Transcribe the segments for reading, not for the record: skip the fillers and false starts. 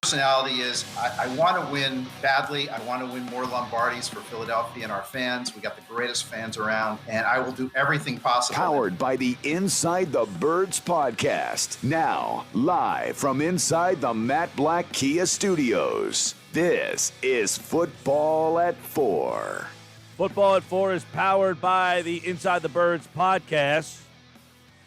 personality is I want to win badly. I want to win more Lombardis for Philadelphia and our fans. We got the greatest fans around, and I will do everything possible. Powered by the Inside the Birds podcast. Now, live from inside the Matt Black Kia Studios. This is Football at 4. Football at 4 is powered by the Inside the Birds podcast.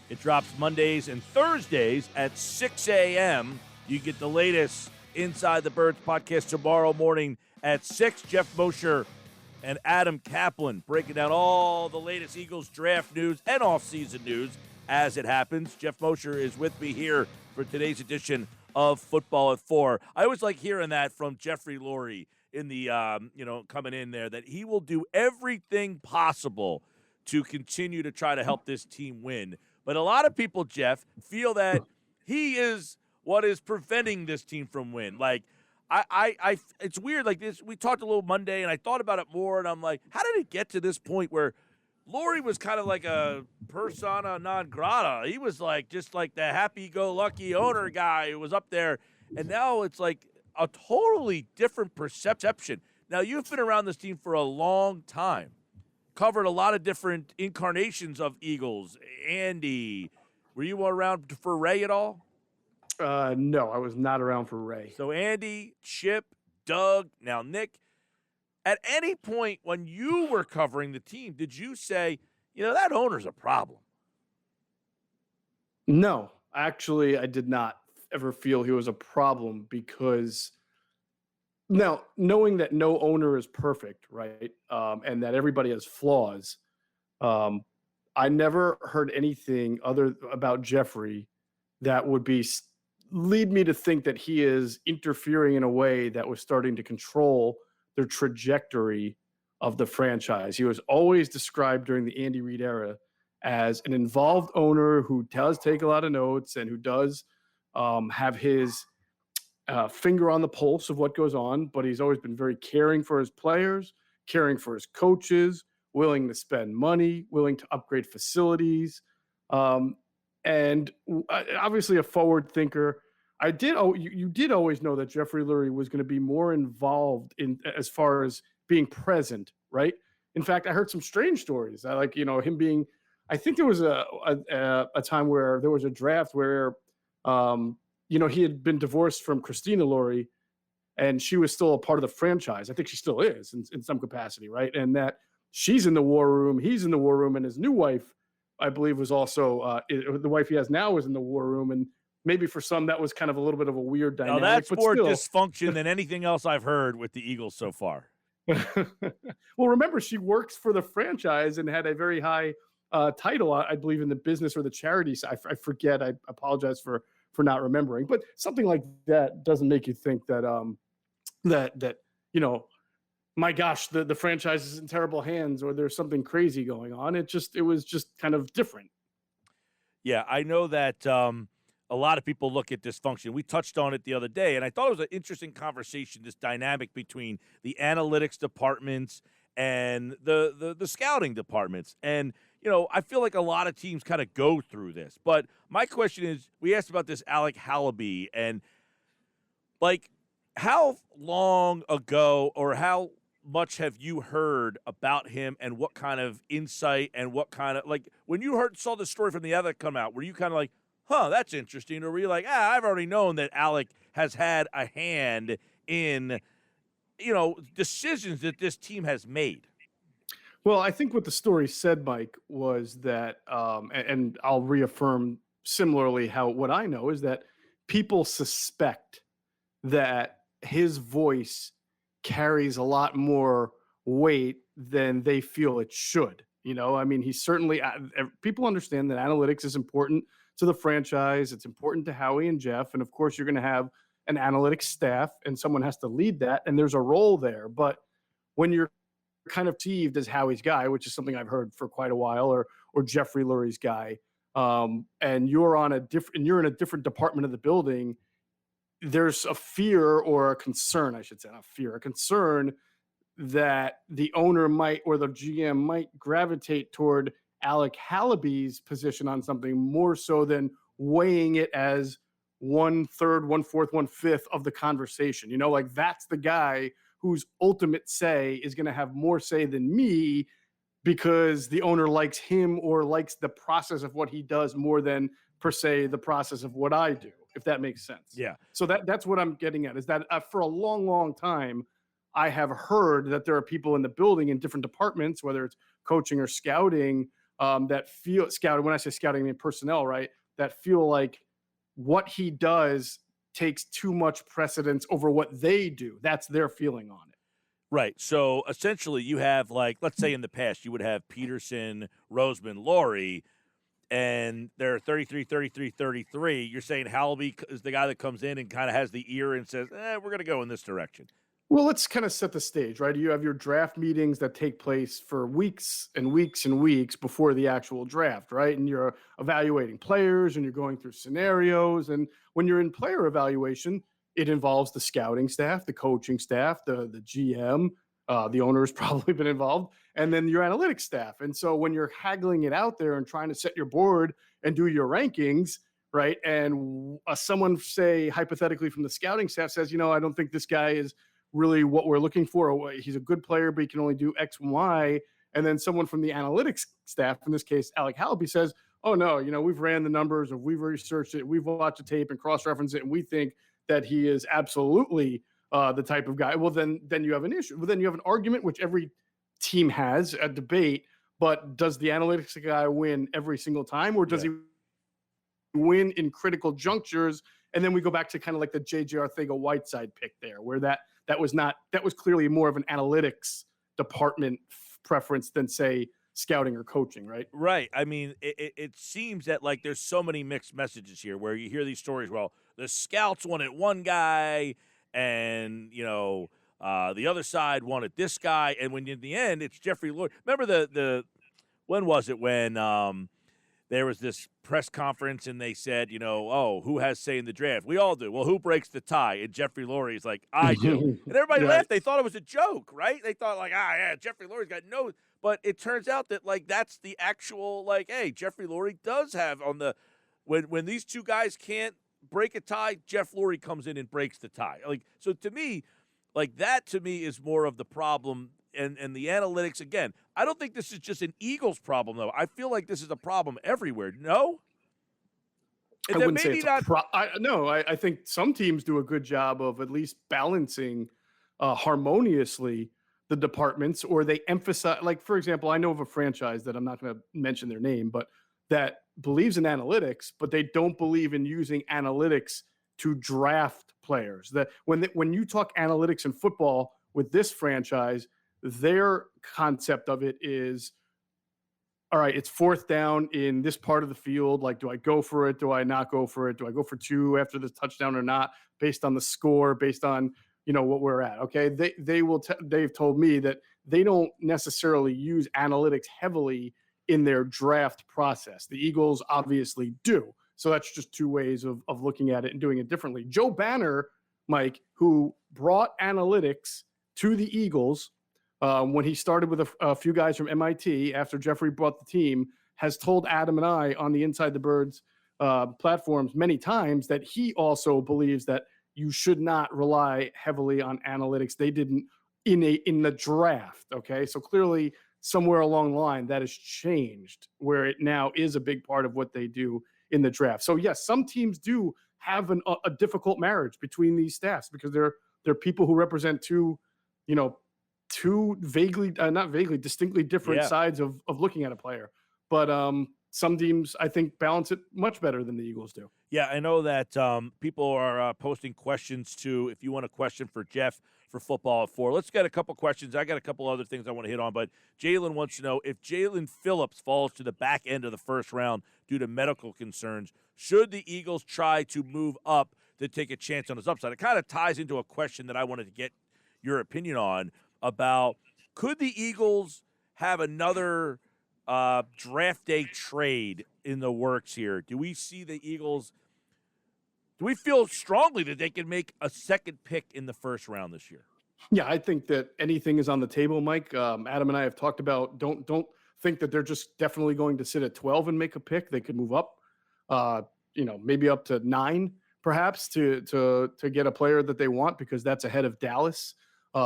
It drops Mondays and Thursdays at 6 a.m. You get the latest Inside the Birds podcast tomorrow morning at 6. Geoff Mosher and Adam Kaplan breaking down all the latest Eagles draft news and off-season news as it happens. Geoff Mosher is with me here for today's edition of Football at 4. I always like hearing that from Jeffrey Lurie in the, coming in there, that he will do everything possible to continue to try to help this team win. But a lot of people, Jeff, feel that he is what is preventing this team from win. Like, I it's weird. Like this, we talked a little Monday, and I thought about it more, and I'm like, how did it get to this point where Lurie was kind of like a persona non grata? He was like just like the happy-go-lucky owner guy who was up there, and now it's like a totally different perception. Now, you've been around this team for a long time, covered a lot of different incarnations of Eagles. Andy, were you around for Ray at all? No, I was not around for Ray. So Andy, Chip, Doug, now Nick. At any point when you were covering the team, did you say, that owner's a problem? No, actually, I did not ever feel he was a problem because now knowing that no owner is perfect, right, and that everybody has flaws, I never heard anything other about Jeffrey that would lead me to think that he is interfering in a way that was starting to control the trajectory of the franchise. He was always described during the Andy Reid era as an involved owner who does take a lot of notes and who does have his finger on the pulse of what goes on, but he's always been very caring for his players, caring for his coaches, willing to spend money, willing to upgrade facilities, and obviously a forward thinker. You did always know that Jeffrey Lurie was going to be more involved in as far as being present, right? In fact, I heard some strange stories. I like, him being. I think there was a time where there was a draft where, he had been divorced from Christina Lurie, and she was still a part of the franchise. I think she still is in some capacity, right? And that she's in the war room, he's in the war room, and his new wife, I believe, was also the wife he has now is in the war room. And maybe for some, that was kind of a little bit of a weird dynamic. Now, that's more dysfunction than anything else I've heard with the Eagles so far. Well, remember, she works for the franchise and had a very high title, I believe, in the business or the charities. I forget. I apologize for not remembering. But something like that doesn't make you think that my gosh, the franchise is in terrible hands or there's something crazy going on. It was just kind of different. Yeah, I know that a lot of people look at dysfunction. We touched on it the other day, and I thought it was an interesting conversation, this dynamic between the analytics departments and the scouting departments. And, I feel like a lot of teams kind of go through this. But my question is, we asked about this Alec Halaby, and, how long ago or how much have you heard about him and what kind of insight and what kind of, when you saw the story from the other come out, were you kind of like, that's interesting? Or were you like, I've already known that Alec has had a hand in, decisions that this team has made? Well, I think what the story said, Mike, was that, and I'll reaffirm similarly what I know is that people suspect that his voice carries a lot more weight than they feel it should. He's certainly, people understand that analytics is important to the franchise. It's important to Howie and Jeff. And of course, you're going to have an analytics staff and someone has to lead that. And there's a role there. But when you're kind of perceived as Howie's guy, which is something I've heard for quite a while, or Jeffrey Lurie's guy, and you're in a different department of the building, there's a fear or a concern, I should say, not fear, a concern that the owner might or the GM might gravitate toward Alec Halaby's position on something more so than weighing it as 1/3, 1/4, 1/5 of the conversation. You know, like that's the guy whose ultimate say is going to have more say than me because the owner likes him or likes the process of what he does more than per se the process of what I do, if that makes sense. Yeah. So that's what I'm getting at, is that for a long, long time, I have heard that there are people in the building in different departments, whether it's coaching or scouting, that feel scouting. When I say scouting, I mean personnel, right? That feel like what he does takes too much precedence over what they do. That's their feeling on it. Right. So essentially you have, like, let's say in the past you would have Peterson, Roseman, Lurie, and they're 33, 33, 33. You're saying Halaby is the guy that comes in and kind of has the ear and says, we're going to go in this direction. Well, let's kind of set the stage, right? You have your draft meetings that take place for weeks and weeks and weeks before the actual draft, right? And you're evaluating players and you're going through scenarios. And when you're in player evaluation, it involves the scouting staff, the coaching staff, the GM, the owner has probably been involved, and then your analytics staff. And so when you're haggling it out there and trying to set your board and do your rankings, right? And someone, say, hypothetically from the scouting staff says, I don't think this guy is really what we're looking for. He's a good player, but he can only do X and Y. And then someone from the analytics staff, in this case, Alec Halaby, says, oh no, we've ran the numbers and we've researched it. We've watched the tape and cross-referenced it. And we think that he is absolutely the type of guy. Well, then you have an issue. Well, then you have an argument, which every team has, a debate, but does the analytics guy win every single time? Or does he win in critical junctures? And then we go back to kind of like the J.J. Arcega-Whiteside pick there, where that was clearly more of an analytics department preference than, say, scouting or coaching, right? Right. I mean, it seems that, like, there's so many mixed messages here where you hear these stories, well, the scouts wanted one guy and, the other side wanted this guy. And when in the end, it's Jeffrey Lurie. Remember when was it when there was this press conference and they said, who has say in the draft? We all do. Well, who breaks the tie? And Jeffrey Lurie is like, I do. And everybody laughed. They thought it was a joke, right? They thought like, Jeffrey Lurie's got no. But it turns out that, like, that's the actual, like, hey, Jeffrey Lurie does have on the when these two guys can't break a tie, Jeff Lurie comes in and breaks the tie. Like, so to me, like, that to me is more of the problem. And the analytics, again, I don't think this is just an Eagles problem, though. I feel like this is a problem everywhere. No? I wouldn't say it's I think some teams do a good job of at least balancing harmoniously the departments, or they emphasize, like, for example, I know of a franchise that I'm not going to mention their name, but that believes in analytics, but they don't believe in using analytics to draft players. That when you talk analytics in football with this franchise, their concept of it is, all right, it's fourth down in this part of the field. Like, do I go for it? Do I not go for it? Do I go for two after the touchdown or not? Based on the score, based on, what we're at. Okay. They've told me that they don't necessarily use analytics heavily in their draft process. The Eagles obviously do. So that's just two ways of looking at it and doing it differently. Joe Banner, Mike, who brought analytics to the Eagles, when he started with a few guys from MIT after Jeffrey brought the team, has told Adam and I on the Inside the Birds platforms many times that he also believes that you should not rely heavily on analytics. They didn't in the draft. Okay. So clearly somewhere along the line that has changed, where it now is a big part of what they do in the draft. So yes, some teams do have a difficult marriage between these staffs because they're people who represent two distinctly different sides of looking at a player. But some teams, I think, balance it much better than the Eagles do. Yeah, I know that people are posting questions too. If you want a question for Jeff for Football at 4, let's get a couple questions. I got a couple other things I want to hit on, but Jalen wants to know if Jalen Phillips falls to the back end of the first round due to medical concerns, should the Eagles try to move up to take a chance on his upside? It kind of ties into a question that I wanted to get your opinion on about, could the Eagles have another draft day trade in the works here? Do we see the Eagles? Do we feel strongly that they can make a second pick in the first round this year? Yeah, I think that anything is on the table, Mike. Adam and I have talked about, don't think that they're just definitely going to sit at 12 and make a pick. They could move up, maybe up to 9. perhaps to get a player that they want, because that's ahead of Dallas.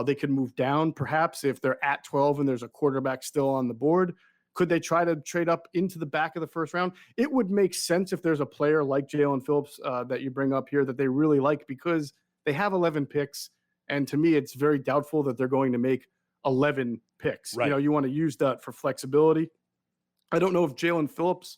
They could move down, perhaps, if they're at 12 and there's a quarterback still on the board. Could they try to trade up into the back of the first round? It would make sense if there's a player like Jalen Phillips that you bring up here that they really like, because they have 11 picks. And to me, it's very doubtful that they're going to make 11 picks. Right. You want to use that for flexibility. I don't know if Jalen Phillips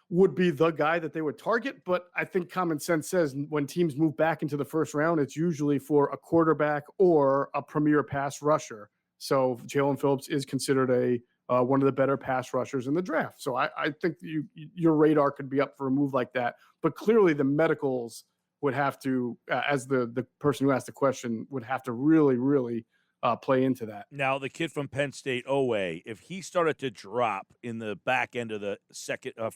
would be the guy that they would target, but I think common sense says when teams move back into the first round, it's usually for a quarterback or a premier pass rusher. So Jalen Phillips is considered one of the better pass rushers in the draft. So I think your radar could be up for a move like that. But clearly the medicals would have to, as the person who asked the question, would have to really, really play into that. Now, the kid from Penn State, Owe, if he started to drop in the back end of the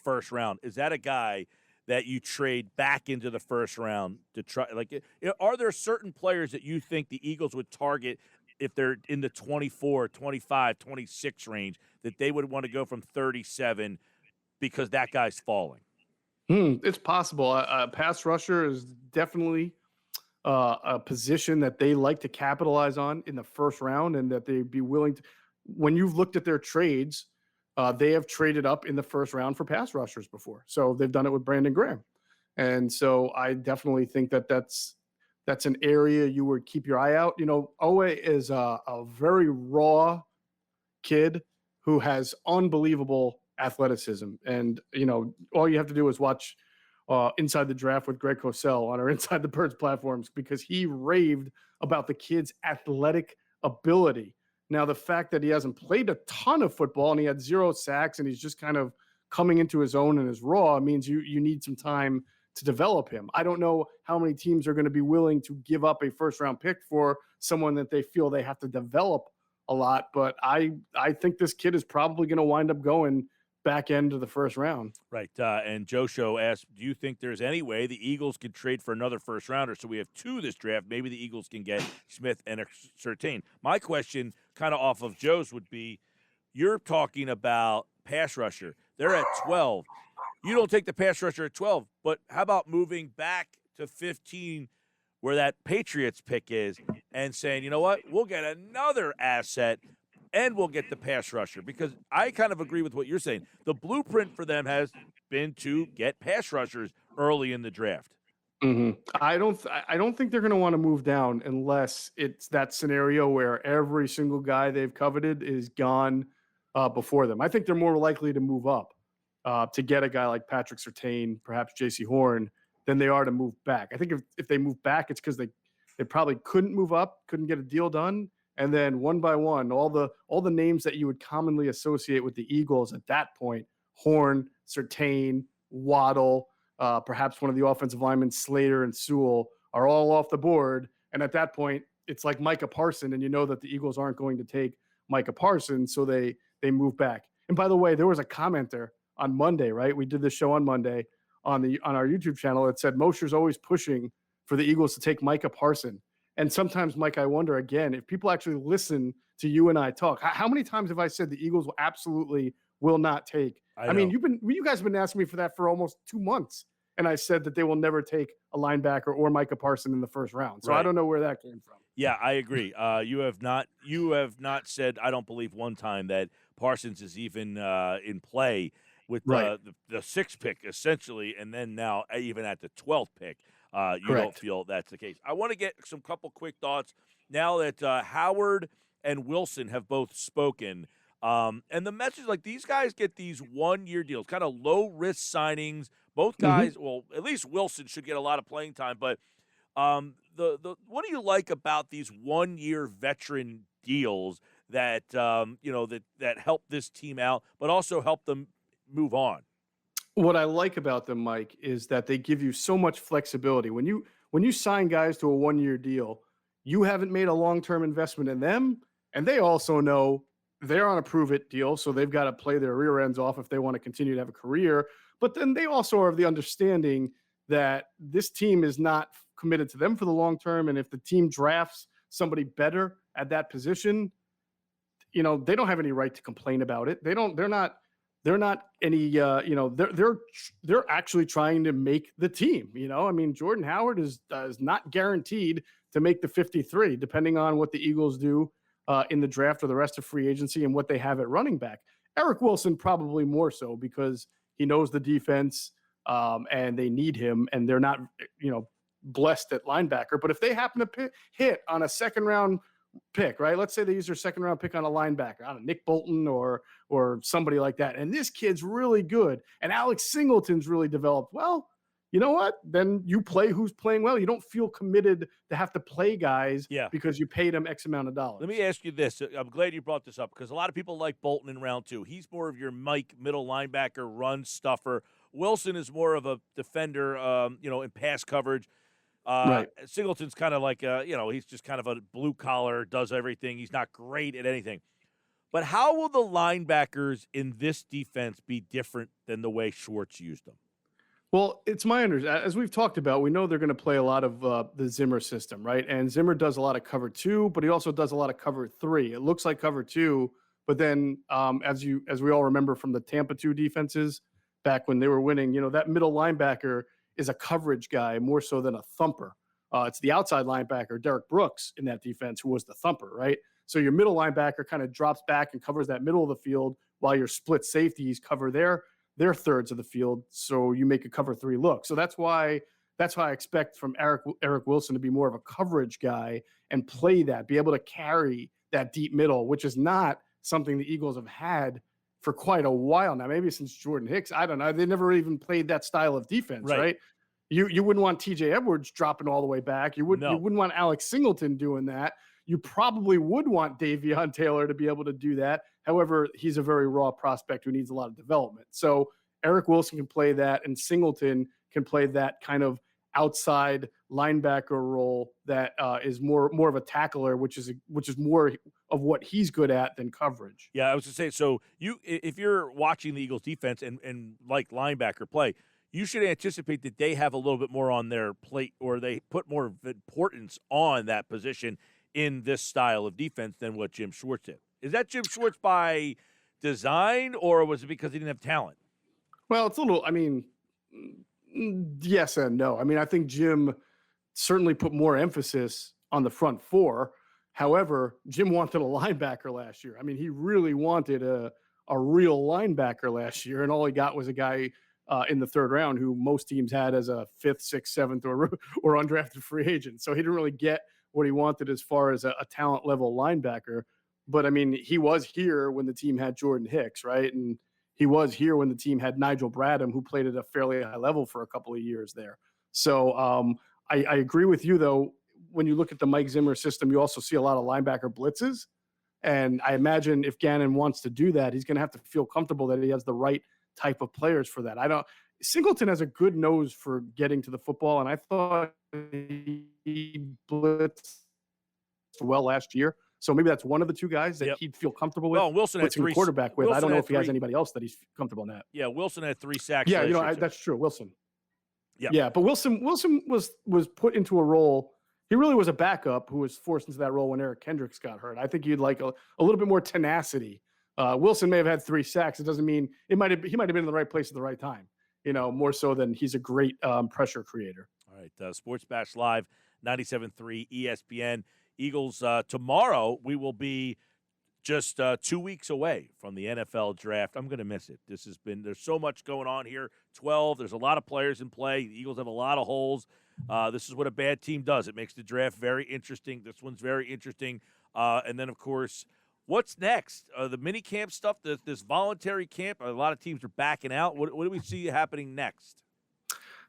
first round, is that a guy that you trade back into the first round to try? Like, are there certain players that you think the Eagles would target if they're in the 24, 25, 26 range, that they would want to go from 37 because that guy's falling? It's possible. A pass rusher is definitely a position that they like to capitalize on in the first round, and that they'd be willing to. When you've looked at their trades, they have traded up in the first round for pass rushers before. So they've done it with Brandon Graham. And so I definitely think that that's an area you would keep your eye out. Owe is a very raw kid who has unbelievable athleticism. And, all you have to do is watch Inside the Draft with Greg Cosell on our Inside the Birds platforms, because he raved about the kid's athletic ability. Now, the fact that he hasn't played a ton of football and he had 0 sacks and he's just kind of coming into his own and is raw means you need some time to develop him. I don't know how many teams are going to be willing to give up a first-round pick for someone that they feel they have to develop a lot, but I think this kid is probably going to wind up going back end of the first round. Right. And Joe Show asked, do you think there's any way the Eagles could trade for another first rounder? So we have 2 this draft. Maybe the Eagles can get Smith and Surtain. My question, kind of off of Joe's, would be, you're talking about pass rusher. They're at 12. You don't take the pass rusher at 12, but how about moving back to 15 where that Patriots pick is and saying, you know what, we'll get another asset and we'll get the pass rusher? Because I kind of agree with what you're saying. The blueprint for them has been to get pass rushers early in the draft. Mm-hmm. I don't think they're going to want to move down unless it's that scenario where every single guy they've coveted is gone before them. I think they're more likely to move up to get a guy like Patrick Surtain, perhaps J.C. Horn, than they are to move back. I think if they move back, it's because they probably couldn't move up, couldn't get a deal done. And then one by one, all the names that you would commonly associate with the Eagles at that point, Horn, Surtain, Waddle, perhaps one of the offensive linemen, Slater and Sewell, are all off the board. And at that point, it's like Micah Parsons, and you know that the Eagles aren't going to take Micah Parsons, so they move back. And by the way, there was a commenter on Monday, right? We did this show on Monday on our YouTube channel. It said Mosher's always pushing for the Eagles to take Micah Parsons. And sometimes, Mike, I wonder again, if people actually listen to you and I talk, how many times have I said the Eagles will not take? I mean, you guys have been asking me for that for almost 2 months. And I said that they will never take a linebacker or Micah Parsons in the first round. So right. I don't know where that came from. Yeah, I agree. You have not said, I don't believe, one time that Parsons is even in play with the 6th pick, essentially, and then now even at the 12th pick. You don't feel that's the case. I want to get some couple quick thoughts now that Howard and Wilson have both spoken. And the message, like, these guys get these 1-year deals, kind of low-risk signings. Both guys, well, at least Wilson should get a lot of playing time. But what do you like about these 1-year veteran deals that that help this team out, but also help them move on? What I like about them, Mike, is that they give you so much flexibility. When you sign guys to a 1-year deal, you haven't made a long-term investment in them, and they also know they're on a prove-it deal, so they've got to play their rear ends off if they want to continue to have a career. But then they also are of the understanding that this team is not committed to them for the long term, and if the team drafts somebody better at that position, they don't have any right to complain about it. They're not they're not any, they're actually trying to make the team. I mean, Jordan Howard is not guaranteed to make the 53, depending on what the Eagles do in the draft or the rest of free agency and what they have at running back. Eric Wilson probably more so because he knows the defense and they need him, and they're not, blessed at linebacker. But if they happen to hit on a second round pick, right? Let's say they use their second round pick on a linebacker, on a Nick Bolton or somebody like that. And this kid's really good. And Alex Singleton's really developed. Well, you know what? Then you play who's playing well. You don't feel committed to have to play guys because you paid them X amount of dollars. Let me ask you this. I'm glad you brought this up because a lot of people like Bolton in round 2. He's more of your Mike middle linebacker, run stuffer. Wilson is more of a defender, in pass coverage. Right. Singleton's kind of like, he's just kind of a blue collar, does everything. He's not great at anything. But how will the linebackers in this defense be different than the way Schwartz used them? Well, it's my understanding, as we've talked about, we know they're going to play a lot of the Zimmer system, right? And Zimmer does a lot of cover 2, but he also does a lot of cover 3. It looks like cover 2, but then as we all remember from the Tampa 2 defenses back when they were winning, that middle linebacker is a coverage guy more so than a thumper. It's the outside linebacker, Derek Brooks, in that defense who was the thumper, right? So your middle linebacker kind of drops back and covers that middle of the field while your split safeties cover their thirds of the field. So you make a cover 3 look. So that's why I expect from Eric Wilson to be more of a coverage guy and play that, be able to carry that deep middle, which is not something the Eagles have had for quite a while now, maybe since Jordan Hicks. I don't know. They never even played that style of defense, right? You wouldn't want TJ Edwards dropping all the way back. You wouldn't want Alex Singleton doing that. You probably would want Davion Taylor to be able to do that. However, he's a very raw prospect who needs a lot of development. So Eric Wilson can play that, and Singleton can play that kind of outside linebacker role that is more of a tackler, which is more of what he's good at than coverage. Yeah, I was going to say, so if you're watching the Eagles defense and like linebacker play, you should anticipate that they have a little bit more on their plate, or they put more importance on that position in this style of defense than what Jim Schwartz did. Is that Jim Schwartz by design, or was it because he didn't have talent? Well, it's a little, yes and no. I think Jim certainly put more emphasis on the front 4. However, Jim wanted a linebacker last year. He really wanted a real linebacker last year, and all he got was a guy in the 3rd round who most teams had as a 5th, 6th, 7th, or undrafted free agent. So he didn't really get what he wanted as far as a talent level linebacker. But he was here when the team had Jordan Hicks, right? And he was here when the team had Nigel Bradham, who played at a fairly high level for a couple of years there. So I agree with you, though. When you look at the Mike Zimmer system, you also see a lot of linebacker blitzes. And I imagine if Gannon wants to do that, he's going to have to feel comfortable that he has the right type of players for that. Singleton has a good nose for getting to the football, and I thought he blitzed well last year. So maybe that's one of the 2 guys that he'd feel comfortable with. Well, Wilson had 3 quarterback with. I don't know if he has anybody else that he's comfortable in that. Yeah, Wilson had 3 sacks. Yeah, that's true. Wilson. Yeah, but Wilson was put into a role. He really was a backup who was forced into that role when Eric Kendricks got hurt. I think you'd like a little bit more tenacity. Wilson may have had 3 sacks. It doesn't mean he might have been in the right place at the right time. More so than he's a great pressure creator. All right, Sports Bash Live, 97.3 ESPN. Eagles, tomorrow we will be just 2 weeks away from the NFL draft. I'm going to miss it. There's so much going on here. 12, there's a lot of players in play. The Eagles have a lot of holes. This is what a bad team does. It makes the draft very interesting. This one's very interesting. And then, of course, what's next? The mini camp stuff, this voluntary camp, a lot of teams are backing out. What do we see happening next?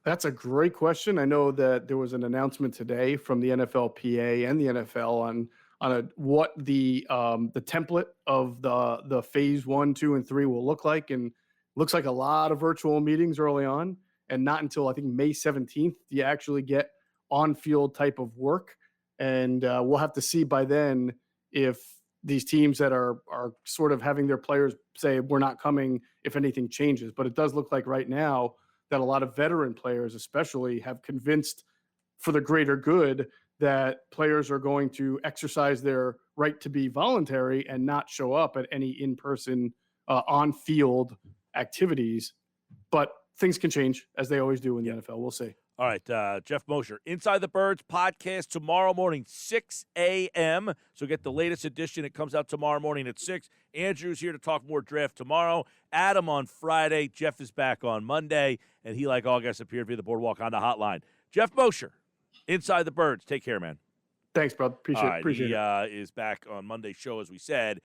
That's a great question. I know that there was an announcement today from the NFLPA and the NFL on what the template of the phase 1, 2, and 3 will look like, and looks like a lot of virtual meetings early on, and not until I think May 17th do you actually get on-field type of work, and we'll have to see by then if these teams that are sort of having their players say we're not coming if anything changes. But it does look like right now that a lot of veteran players especially have convinced for the greater good that players are going to exercise their right to be voluntary and not show up at any in-person on-field activities, but things can change as they always do in the NFL. We'll see. All right, Geoff Mosher, Inside the Birds podcast tomorrow morning, 6 a.m. So get the latest edition. It comes out tomorrow morning at 6. Andrew's here to talk more draft tomorrow. Adam on Friday. Jeff is back on Monday. And he, like all guests, appeared via the Boardwalk on the hotline. Geoff Mosher, Inside the Birds. Take care, man. Thanks, bro. Appreciate it. He is back on Monday's show, as we said.